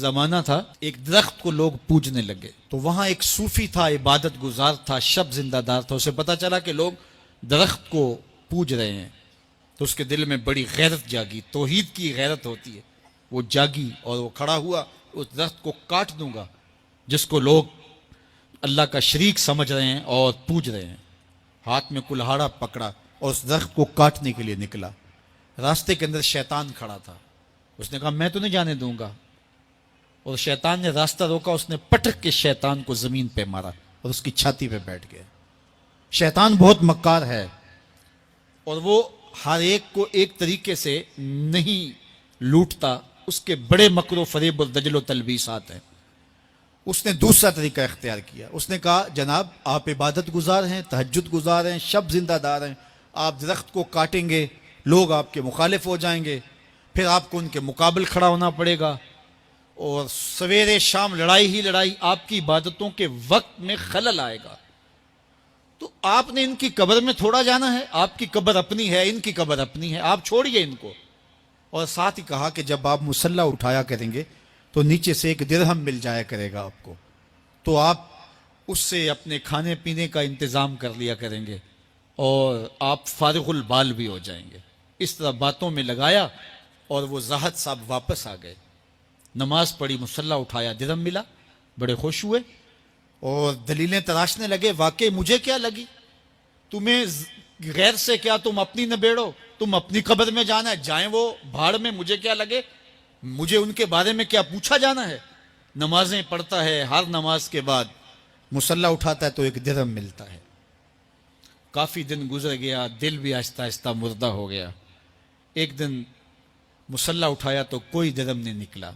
زمانہ تھا، ایک درخت کو لوگ پوجنے لگے، تو وہاں ایک صوفی تھا، عبادت گزار تھا، شب زندہ دار تھا، اسے پتا چلا کہ لوگ درخت کو پوج رہے ہیں، تو اس کے دل میں بڑی غیرت جاگی، توحید کی غیرت ہوتی ہے، وہ جاگی اور وہ کھڑا ہوا، اس درخت کو کاٹ دوں گا جس کو لوگ اللہ کا شریک سمجھ رہے ہیں اور پوج رہے ہیں۔ ہاتھ میں کلہاڑا پکڑا اور اس درخت کو کاٹنے کے لیے نکلا۔ راستے کے اندر شیطان کھڑا تھا، اس نے کہا میں تو نہیں جانے دوں گا، اور شیطان نے راستہ روکا، اس نے پٹک کے شیطان کو زمین پہ مارا اور اس کی چھاتی پہ بیٹھ گیا۔ شیطان بہت مکار ہے اور وہ ہر ایک کو ایک طریقے سے نہیں لوٹتا، اس کے بڑے مکر و فریب اور دجل و تلبیسات ہیں۔ اس نے دوسرا طریقہ اختیار کیا، اس نے کہا جناب آپ عبادت گزار ہیں، تہجد گزار ہیں، شب زندہ دار ہیں، آپ درخت کو کاٹیں گے، لوگ آپ کے مخالف ہو جائیں گے، پھر آپ کو ان کے مقابل کھڑا ہونا پڑے گا، اور سویرے شام لڑائی ہی لڑائی، آپ کی عبادتوں کے وقت میں خلل آئے گا، تو آپ نے ان کی قبر میں تھوڑا جانا ہے، آپ کی قبر اپنی ہے، ان کی قبر اپنی ہے، آپ چھوڑیے ان کو۔ اور ساتھ ہی کہا کہ جب آپ مصلی اٹھایا کریں گے تو نیچے سے ایک درہم مل جایا کرے گا آپ کو، تو آپ اس سے اپنے کھانے پینے کا انتظام کر لیا کریں گے اور آپ فارغ البال بھی ہو جائیں گے۔ اس طرح باتوں میں لگایا اور وہ زاہد صاحب واپس آ گئے، نماز پڑھی، مصلی اٹھایا، درہم ملا، بڑے خوش ہوئے اور دلیلیں تراشنے لگے، واقعی مجھے کیا لگی، تمہیں غیر سے کیا، تم اپنی نبیڑو، تم اپنی قبر میں جانا ہے، جائیں وہ بھاڑ میں، مجھے کیا لگے، مجھے ان کے بارے میں کیا پوچھا جانا ہے۔ نمازیں پڑھتا ہے، ہر نماز کے بعد مصلی اٹھاتا ہے تو ایک درہم ملتا ہے۔ کافی دن گزر گیا، دل بھی آہستہ آہستہ مردہ ہو گیا۔ ایک دن مصلی اٹھایا تو کوئی درہم نہیں نکلا،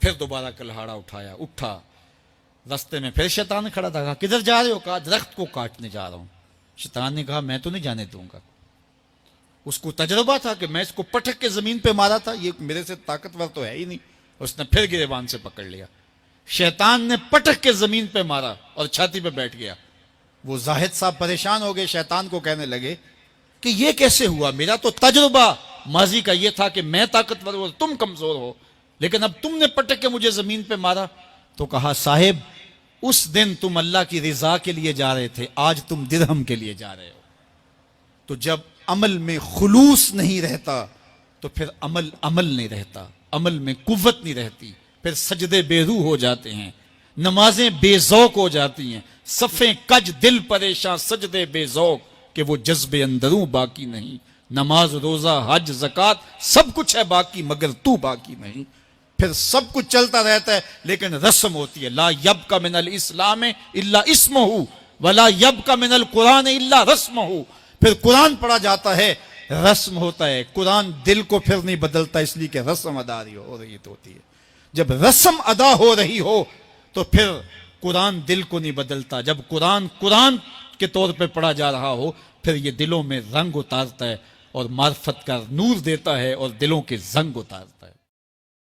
پھر دوبارہ کلہاڑا اٹھایا، اٹھا، رستے میں پھر شیطان کھڑا تھا، کہا کدھر جا رہے ہو، کہا درخت کو کاٹنے جا رہا ہوں۔ شیطان نے کہا میں تو نہیں جانے دوں گا۔ اس کو تجربہ تھا کہ میں اس کو پٹک کے زمین پہ مارا تھا، یہ میرے سے طاقتور تو ہے ہی نہیں، اس نے پھر گریبان سے پکڑ لیا، شیطان نے پٹک کے زمین پہ مارا اور چھاتی پہ بیٹھ گیا۔ وہ زاہد صاحب پریشان ہو گئے، شیطان کو کہنے لگے کہ یہ کیسے ہوا، میرا تو تجربہ ماضی کا یہ تھا کہ میں طاقتور ہوں، تم کمزور ہو، لیکن اب تم نے پٹک کے مجھے زمین پہ مارا۔ تو کہا صاحب اس دن تم اللہ کی رضا کے لیے جا رہے تھے، آج تم درہم کے لیے جا رہے ہو۔ تو جب عمل میں خلوص نہیں رہتا تو پھر عمل نہیں رہتا، عمل میں قوت نہیں رہتی، پھر سجدے بے روح ہو جاتے ہیں، نمازیں بے ذوق ہو جاتی ہیں، صفیں کج دل پریشاں، سجدے بے ذوق کہ وہ جذب اندروں باقی نہیں، نماز روزہ حج زکوٰۃ سب کچھ ہے باقی مگر تو باقی نہیں۔ پھر سب کچھ چلتا رہتا ہے لیکن رسم ہوتی ہے، لا یبقى من الاسلام الا اسمہ ولا یبقى من القرآن الا رسمہ۔ پھر قرآن پڑھا جاتا ہے، رسم ہوتا ہے، قرآن دل کو پھر نہیں بدلتا، اس لیے کہ رسم ادا ہو رہی ہوتی ہے۔ جب رسم ادا ہو رہی ہو تو پھر قرآن دل کو نہیں بدلتا، جب قرآن کے طور پہ پڑھا جا رہا ہو پھر یہ دلوں میں رنگ اتارتا ہے اور معرفت کا نور دیتا ہے اور دلوں کے زنگ اتارتا ہے۔